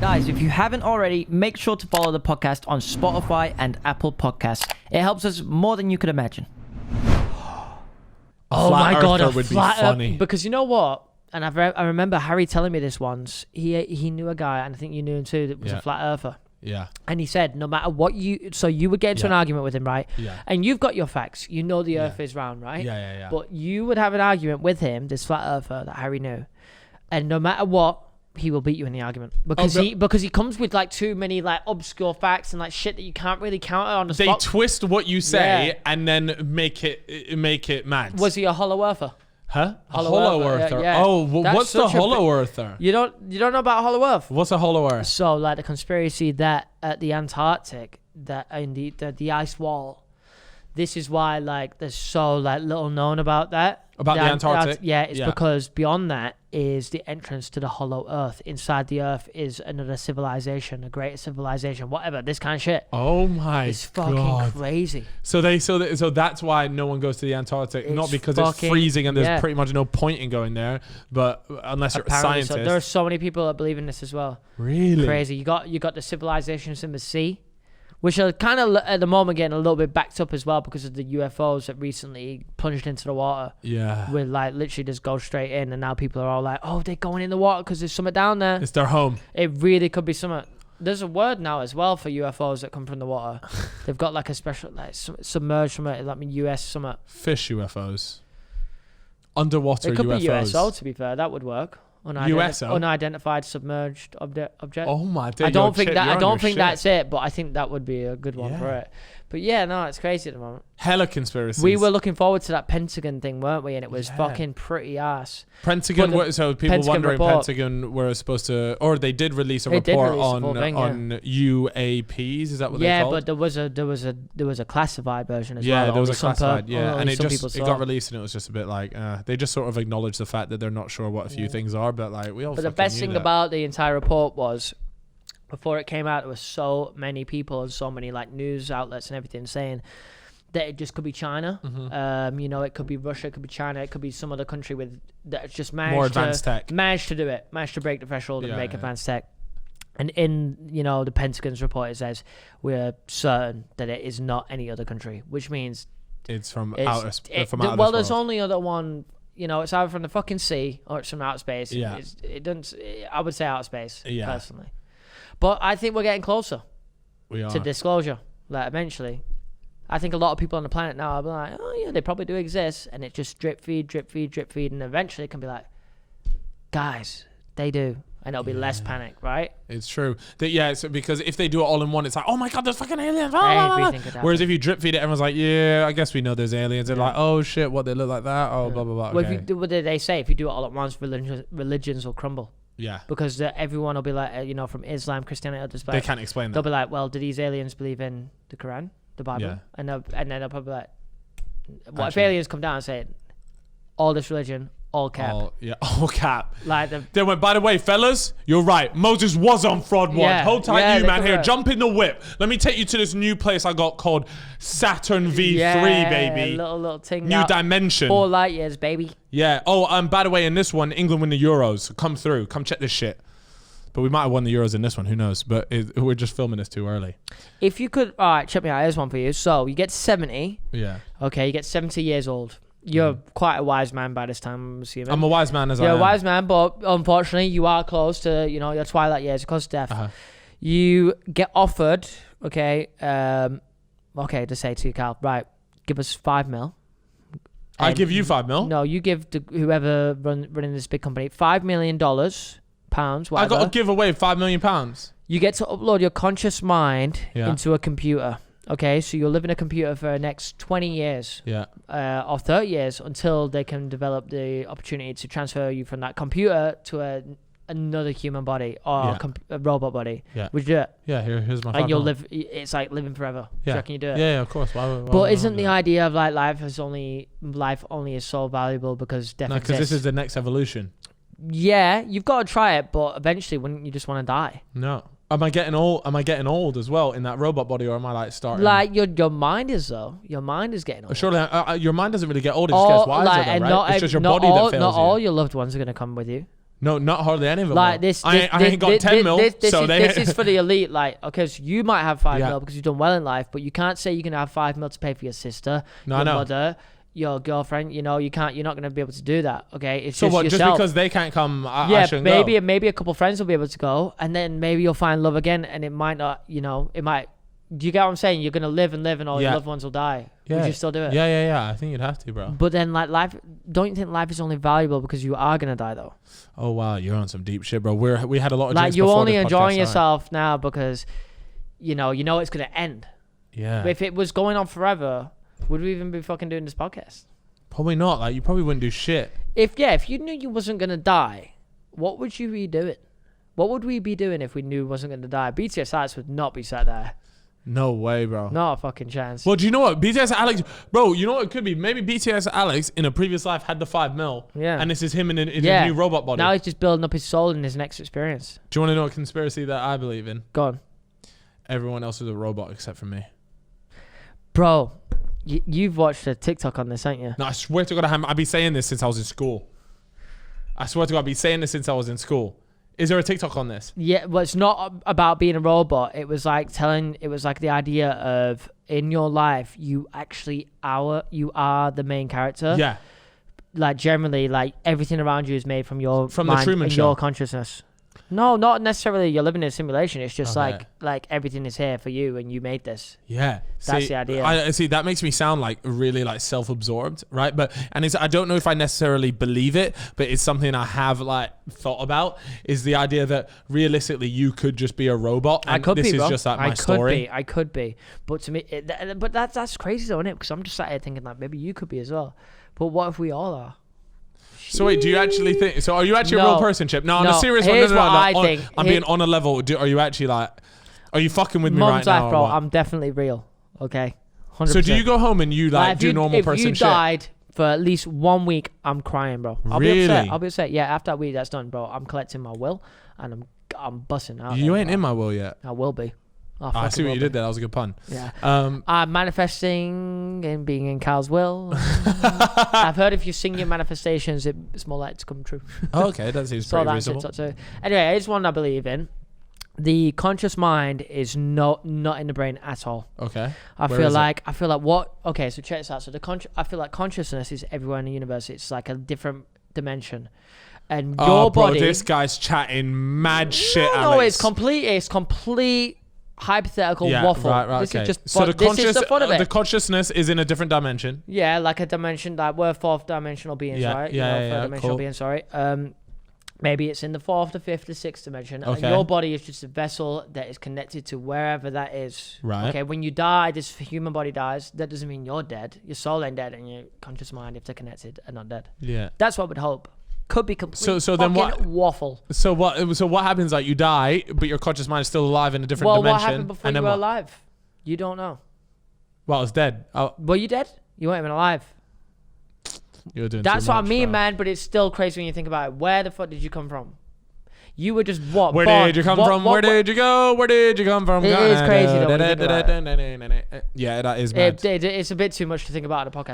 Guys, if you haven't already, make sure to follow the podcast on Spotify and Apple Podcasts. It helps us more than you could imagine. Oh my God, would be funny. Because you know what? And I remember Harry telling me this once. He knew a guy, and I think you knew him too, that was a flat earther. Yeah. And he said, no matter what so you would get into an argument with him, right? Yeah. And you've got your facts. You know the earth is round, right? Yeah. But you would have an argument with him, this flat earther that Harry knew. And no matter what, he will beat you in the argument because he comes with like too many like obscure facts and like shit that you can't really counter on the spot. They twist what you say and then make it mad. Was he a hollow earther? Huh? Hollow earther. Yeah. Oh, what's the hollow earther? You don't know about hollow earth? What's a hollow earth? So like the conspiracy that at the Antarctic, that in the ice wall, this is why like there's so like little known about that. About the Antarctic? It's because beyond that is the entrance to the hollow earth. Inside the earth is another civilization, a greater civilization, whatever, this kind of shit. Oh my It's fucking God. crazy. So that's why no one goes to the Antarctic. Not because it's freezing and there's pretty much no point in going there, but unless you're a scientist. So there are so many people that believe in this as well. Really? Crazy. You got the civilizations in the sea, which are kind of at the moment getting a little bit backed up as well because of the UFOs that recently plunged into the water. Yeah. With like literally just go straight in, and now people are all like, oh, they're going in the water because there's something down there. It's their home. It really could be something. There's a word now as well for UFOs that come from the water. They've got like a special like submerged from it, like US something. Fish UFOs. Underwater UFOs. It could be USO, to be fair. That would work. USO? Unidentified submerged object. Oh my God. I don't think that's it, but I think that would be a good one for it. But yeah, no, it's crazy at the moment. Hella conspiracies. We were looking forward to that Pentagon thing, weren't we? And it was fucking pretty ass. Pentagon. So people Pentagon wondering, report. Pentagon were supposed to, or they did release a report on UAPs. Is that what they're called? Yeah, but there was a classified version as well. Yeah, there was a classified. And it got released, and it was just a bit like they just sort of acknowledged the fact that they're not sure what a few things are, but like we all. But the best thing about the entire report was, before it came out, there was so many people and so many like news outlets and everything saying that it just could be China. It could be Russia, it could be China, it could be some other country that just managed more advanced tech, managed to break the threshold and make advanced tech. And in the Pentagon's report, it says we're certain that it is not any other country, which means it's from outer space. Well, there's only other one. It's either from the fucking sea or it's from outer space. Yeah. I would say outer space personally. But I think we're getting closer to disclosure. Like eventually, I think a lot of people on the planet now are like, oh yeah, they probably do exist, and it just drip feed, and eventually it can be like, guys, they do, and it'll be less panic, right? It's true. Because if they do it all in one, it's like, oh my God, there's fucking aliens. Whereas if you drip feed it, everyone's like, yeah, I guess we know there's aliens. They're like, oh shit, what, they look like that? Oh, blah blah blah. Okay. What did they say? If you do it all at once, religions will crumble. Yeah. Because everyone will be like, from Islam, Christianity, others. They can't explain that. They'll be like, well, do these aliens believe in the Quran, the Bible? Yeah. And then they'll probably be like, what if aliens come down and say, all this religion, all cap? All cap. They went, by the way, fellas, you're right. Moses was on fraud one. Yeah. Hold tight, you man. Here, right. jump in the whip. Let me take you to this new place I got called Saturn V3, baby. Little thing. New dimension. 4 light years, baby. Yeah. Oh, by the way, in this one, England win the Euros. Come through. Come check this shit. But we might have won the Euros in this one. Who knows? But we're just filming this too early. If you could, all right, check me out. Here's one for you. So you get 70. Yeah. Okay, you get 70 years old. You're quite a wise man by this time, I'm assuming. I'm a wise man You're a wise man, but unfortunately, you are close to, your twilight years, close to death. Uh-huh. You get offered, to say to you, Cal, right, give us 5 mil. I give you 5 mil? No, you give whoever running this big company $5 million, pounds, whatever. I got to give away £5 million. You get to upload your conscious mind Yeah. into a computer. Okay, so you'll live in a computer for the next 20 years. Yeah. Or 30 years until they can develop the opportunity to transfer you from that computer to another human body or a robot body. Yeah. Would you do it? Yeah, here's my 5 And you'll mil. live, it's like living forever. Yeah. Do you reckon you do it? Yeah, of course. Why But isn't the idea of like life only is so valuable because death exists? because this is the next evolution. Yeah, you've got to try it, but eventually wouldn't you just want to die? No. Am I getting old as well in that robot body, or am I like starting? Like your mind is though. Your mind is getting old. Surely your mind doesn't really get old. It just gets wiser, though, right? It's just your body that fails Not you. all your loved ones are going to come with you. No, not hardly any of them. Like this, I ain't got 10 mil. This is for the elite. Like, okay, so you might have 5 mil because you've done well in life, but you can't say you can have 5 mil to pay for your sister, your mother, your girlfriend. You know, you can't. You're not going to be able to do that. Okay, it's so just what? yourself. Just because they can't come, I shouldn't go. Maybe a couple friends will be able to go, and then maybe you'll find love again, and it might not. You know, it might. Do you get what I'm saying? You're going to live, and all your loved ones will die. Yeah. Would you still do it? Yeah. I think you'd have to, bro. But then, like, life, don't you think life is only valuable because you are going to die, though? Oh, wow. You're on some deep shit, bro. We had a lot of like, drinks you're before only this enjoying podcast, yourself now because, you know it's going to end. Yeah. But if it was going on forever, would we even be fucking doing this podcast? Probably not. Like, you probably wouldn't do shit. If you knew you wasn't going to die, what would you be doing? What would we be doing if we knew we wasn't going to die? BTS Alex would not be sat there. No way, bro. Not a fucking chance. Well, do you know what? BTS Alex, bro, you know what it could be? Maybe BTS Alex in a previous life had the 5 mil. Yeah. And this is him in his new robot body. Now he's just building up his soul in his next experience. Do you want to know a conspiracy that I believe in? Go on. Everyone else is a robot except for me. Bro, you've watched a TikTok on this, haven't you? No, I swear to God, I've been saying this since I was in school. I swear to God, I've been saying this since I was in school. Is there a TikTok on this? Yeah, well, it's not about being a robot. It was like the idea of in your life, you are the main character. Yeah. Like generally, like everything around you is made from your mind the Truman and Show. your consciousness. No, not necessarily you're living in a simulation. It's just like everything is here for you and you made this. Yeah. That's the idea. I see, that makes me sound like really like self-absorbed, right? I don't know if I necessarily believe it, but it's something I have like thought about, is the idea that realistically you could just be a robot. And I could this be, bro. is just like my story. I could be. But to me, but that's crazy though, isn't it? Because I'm just sat here thinking like maybe you could be as well. But what if we all are? So wait, do you actually think? So are you actually a real person, Chip? No, on a serious one. Here's No. what I think. I'm being on a level. Are you actually like? Are you fucking with me right now? Bro, I'm definitely real. Okay. 100%. So do you go home and you like do normal person shit? If you died for at least 1 week, I'm crying, bro. I'll be upset. Yeah, after that week, that's done, bro. I'm collecting my will and I'm busting out. You ain't in my will yet. I will be. I see what you did there. That was a good pun. Yeah. I'm manifesting and being in Cal's will. I've heard if you sing your manifestations, it's more likely to come true. Oh, okay, that seems pretty reasonable. So anyway, it's one I believe in. The conscious mind is not in the brain at all. Okay. I feel like what? Okay, so check this out. So I feel like consciousness is everywhere in the universe. It's like a different dimension. And your body. Bro, this guy's chatting mad shit. No, it's complete hypothetical waffle. Right, this okay. is just fun. This is the fun of it. The consciousness is in a different dimension. Yeah, like a dimension, like we're fourth dimensional beings, right? Third dimensional beings, sorry. Maybe it's in the fourth, the fifth, the sixth dimension. Okay. And your body is just a vessel that is connected to wherever that is. Right. Okay, when you die, this human body dies. That doesn't mean you're dead. Your soul ain't dead, and your conscious mind, if they're connected, are not dead. Yeah. That's what we'd hope. Could be complete. So then what? Waffle. So what happens? Like you die, but your conscious mind is still alive in a different dimension. Well, what happened before you were alive? You don't know. Well, it's dead. Were you dead? You weren't even alive. You're doing. That's too what much, I mean, bro. man. But it's still crazy when you think about it. Where the fuck did you come from? You were just what? Where did you come from? Where did you go? Where did you come from? It is crazy though. Yeah, that is mad. It's a bit too much to think about on a podcast.